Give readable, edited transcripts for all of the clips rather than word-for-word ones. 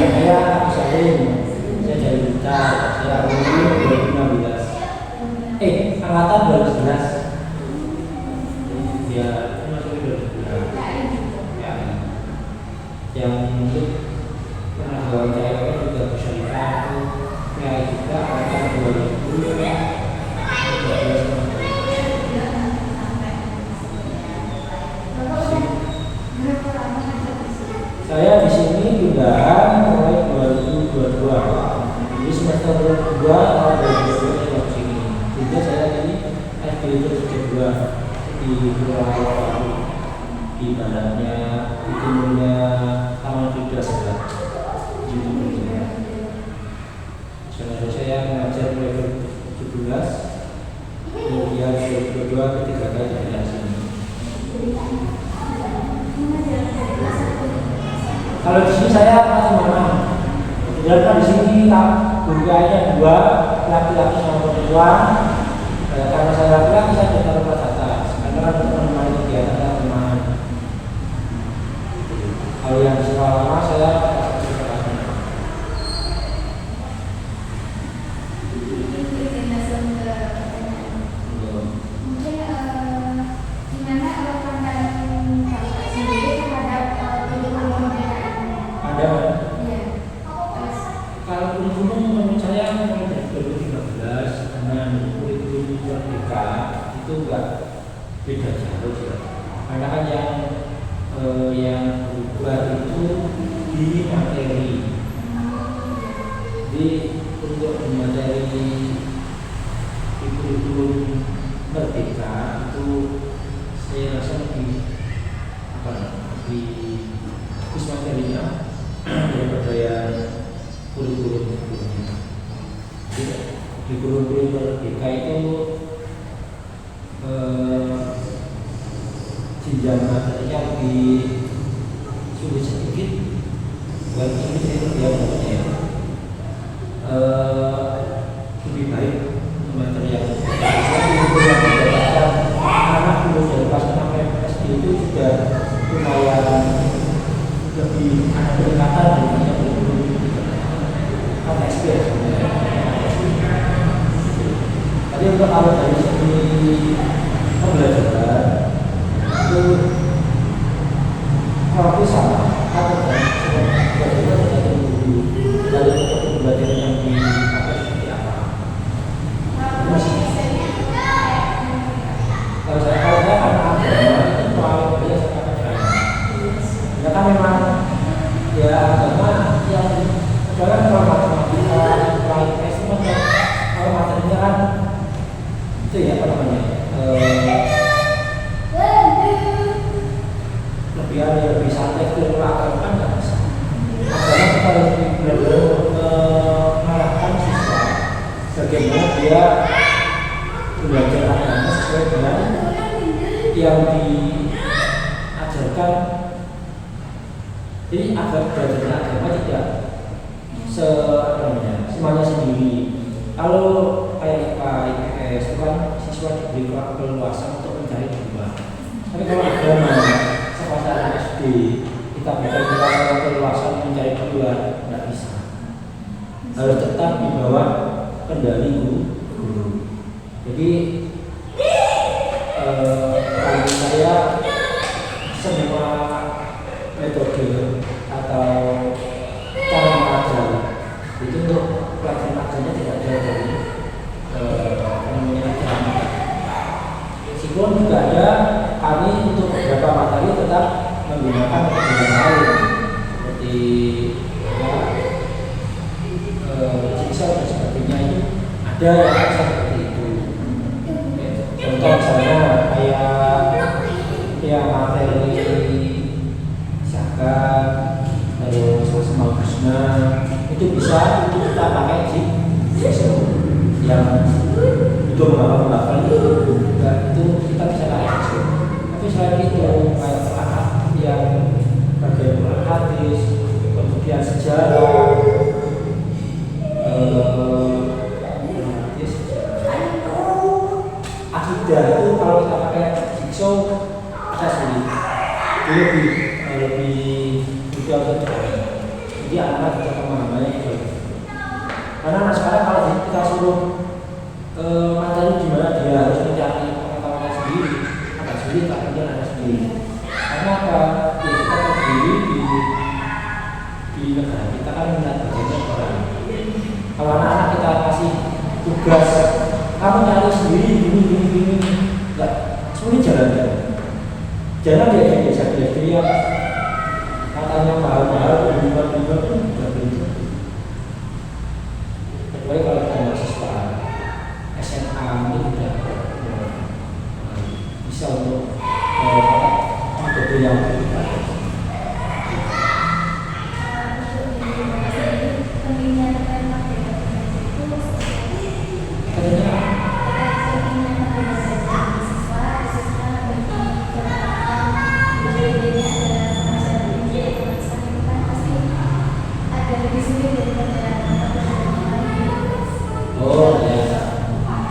saya Agus Salim, saya dari Blitar, saya alumni 2016. Angkatan 2011. Ya, masuk 2011. Ya, yang untuk pernah wawancara juga bisa itu ya juga angkatan 2000. Saya di sini pindahan mulai 2022. Jadi semester 2 tahun 2022 saya di sini. Juga saya di SD kedua di Pulau Baru, di baratnya, di timurnya Taman Fida sebelah. Di timurnya. Saya mengajar mulai 2017, kemudian 2022 ketiga kali di sini. Kalau di sini saya macam-macam. Kemudian kan di sini gurunya 2, laki-laki sama perempuan. Karena saya laki-laki saya tidak terlepas atas. Karena kan teman-teman kegiatan teman. Kalau yang di sekolah lama saya beda jauh ya. Karena kan yang berubah itu di materi. Jadi untuk di materi di kurikulum merdeka itu saya rasa lebih bagus materinya daripada yang kurikulum sebelumnya. Di kurikulum merdeka itu jenjang materinya lebih sulit sedikit, bukan sulit itu dia maksudnya lebih baik materi yang didapatkan anak dulu dari kelas 6 SD itu sudah lumayan lebih ada peningkatan daripada belum kan SD sebenarnya. Tapi untuk kalau dari segi pembelajaran itu kalau sama atau belajar dulu dari pembelajaran yang di apa seperti apa. Kalau saya kan agama itu paling banyak saya percaya. Ya kan memang ya agama yang sekarang kalau matematika paling estimasi kalau materinya kan itu ya apa namanya lebih santai ke agama kan nggak bisa. Agama kita harus benar-benar mengarahkan siswa bagaimana dia belajar agama sesuai dengan yang diajarkan. Jadi agar belajar agama tidak semuanya sendiri. Kalau kayak IPA, IPS itu kan siswa diberi keleluasan untuk mencari perubahan. Tapi kalau agama sekolah SD kita berikan keleluasan mencari peluang, tidak bisa. Harus tetap di bawah kendali guru. Jadi bagi saya semua metode atau cara mengajar itu untuk pelajaran ajarnya tidak jauh dari ajaran. Meskipun juga ada kami untuk beberapa materi tetap menggunakan metode lain seperti jigsaw dan sebagainya itu ada yang seperti itu. Contoh misalnya kayak materi zakat, terus asmaul husna itu bisa kita pakai jigsaw yang itu menghafal itu kita bisa pakai jigsaw. Tapi selain itu kayak perangkat yang bagian hadis, kemudian sejarah, akidah itu kalau kita pakai jigsaw kita sulit, lebih mudah untuk Jadi anak bisa memahami gitu. Karena anak sekarang kalau kita suruh materi gimana dia harus mencari pengetahuannya sendiri, akan sulit tak kemudian anak sendiri. Karena apa? Ya kita sendiri di negara kita kan minat belajarnya orang. Kalau anak-anak kita kasih tugas, kamu cari sendiri gini, nggak sulit jalannya. Jangan dia bisa dia katanya mahal-mahal, ribet-ribet pun nggak begitu. Kecuali kalau kita mahasiswa SMA ini tidak bisa untuk yang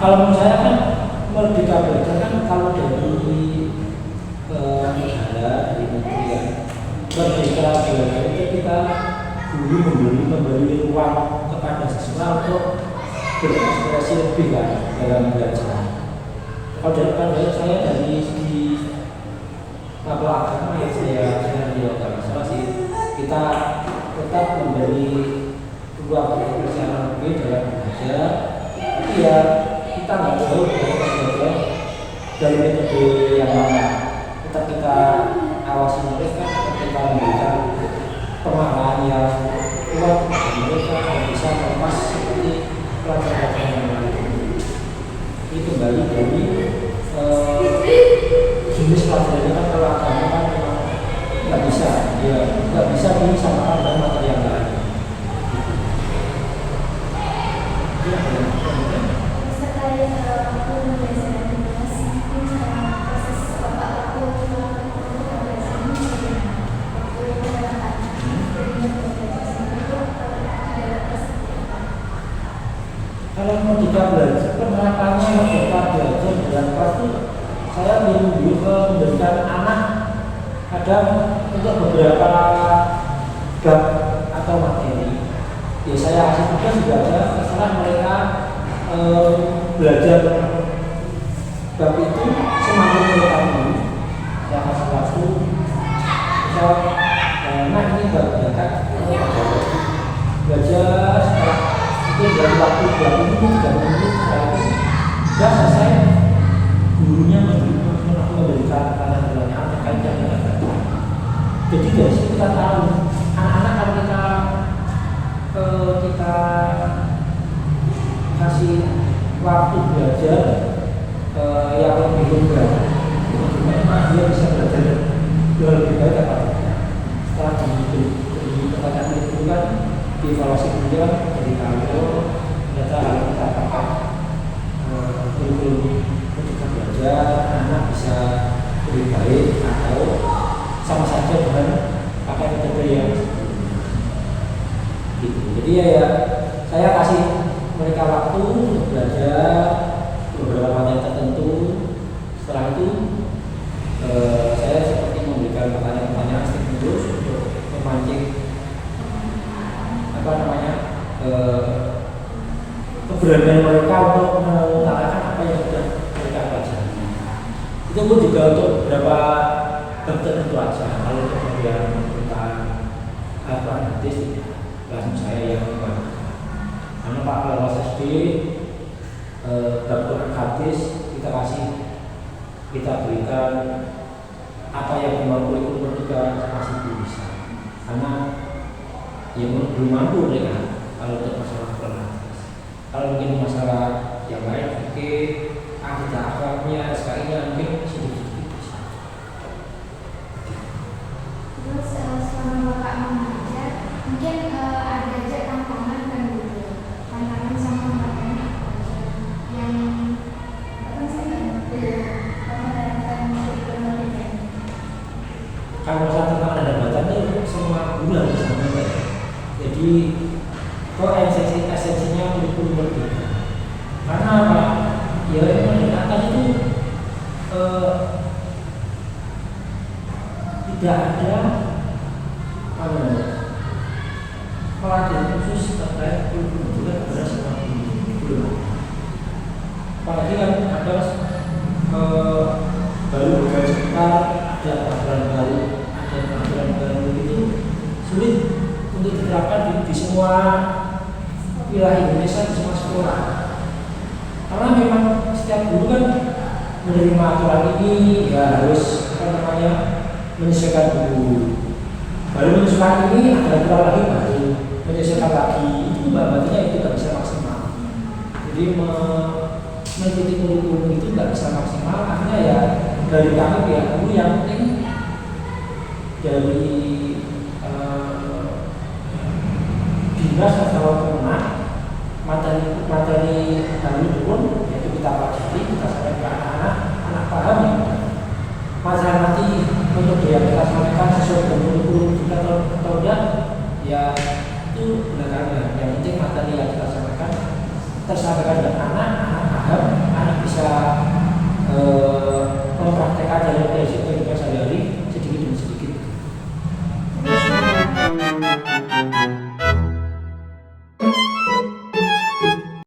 kalau menurut saya kan merdeka belajar kan kalau dari negara, dari negeri ya, merdeka belajar itu kita dulu memberi ruang kepada siswa untuk berekspresi lebih kan dalam belajar. Kalau dari saya dari segi agama ya saya di agama salah sih kita tetap memberi ruang berekspresi lebih dalam belajar. Tapi ya kita nggak jauh dari metode yang lama. Tetap kita awasi mereka, kita memberikan pemahaman yang kuat kepada mereka yang bisa melepas seperti pelajaran yang lain. Ini kembali dari jenis pelajaran kan kalau agama kan memang nggak bisa disamakan dengan materi yang lain. Kalau mau belajar, penerapannya merdeka belajar dalam kelas itu saya minggu memberikan anak kadang untuk beberapa bab atau materi. Ya saya kasih tugas juga ada, terserah mereka belajar bab itu semakin mereka dulu. Saya kasih waktu, misal, nah ini bab belajar setelah itu dari waktu 2 menit, 3 menit, sudah selesai. Gurunya memberikan tanya-tanya terkait dengan baca. Jadi dari situ kita tahu anak-anak kalau kita kasih waktu belajar yang lebih longgar, memang dia bisa belajar lebih baik apa tidak. Setelah di pertanyaan itu kan dievaluasi kemudian jadi tahu ternyata kalau kita pakai kurikulum untuk belajar anak bisa lebih baik atau sama saja dengan pakai metode yang gitu. Jadi ya saya kasih mereka waktu untuk belajar beberapa materi tertentu. Setelah itu saya seperti memberikan pertanyaan-pertanyaan stimulus untuk memancing keberanian mereka untuk mengutarakan apa yang sudah mereka pelajari. Itu pun juga untuk beberapa tertentu aja. Kalau untuk bagian tentang hadis langsung saya yang membuat. Karena Pak Lawas SD Quran hadis kita berikan apa yang dimampu juga masih bisa. Karena yang belum mampu mereka kalau untuk masalah Quran. Kalau mungkin masalah yang lain, oke, akidah akhlaknya, SKI-nya mungkin sedikit bisa. Terus selama Bapak mengajar, mungkin ada aja tantangan kan gitu, tantangan sama materi yang apa sih menerapkan kurikulum ini. Kalau tentang ada baca itu semua guru harus sama. Jadi kok esensinya kurikulum berbeda. Karena apa? Ya pendekatan itu tidak ada pelatihan khusus terkait kurikulum juga kepada semua guru. Apalagi kan ada baru beberapa sebentar ada peraturan baru itu sulit untuk diterapkan di semua wilayah Indonesia, di semua sekolah. Karena memang setiap guru kan menerima aturan ini ya harus menyesuaikan dulu. Baru menyesuaikan ini ada aturan lagi baru menyesuaikan lagi, itu berarti itu nggak bisa maksimal. Jadi mengikuti kurikulum itu nggak bisa maksimal. Akhirnya ya dari kami pihak guru yang penting dari dinas atau kemenang materi kami pun yaitu kita pelajari, kita sampaikan anak-anak paham ya. Masalah nanti untuk dia kita sampaikan sesuai dengan kurikulum kita atau tidak ya itu belakangan. Yang penting materi yang kita sampaikan tersampaikan dengan anak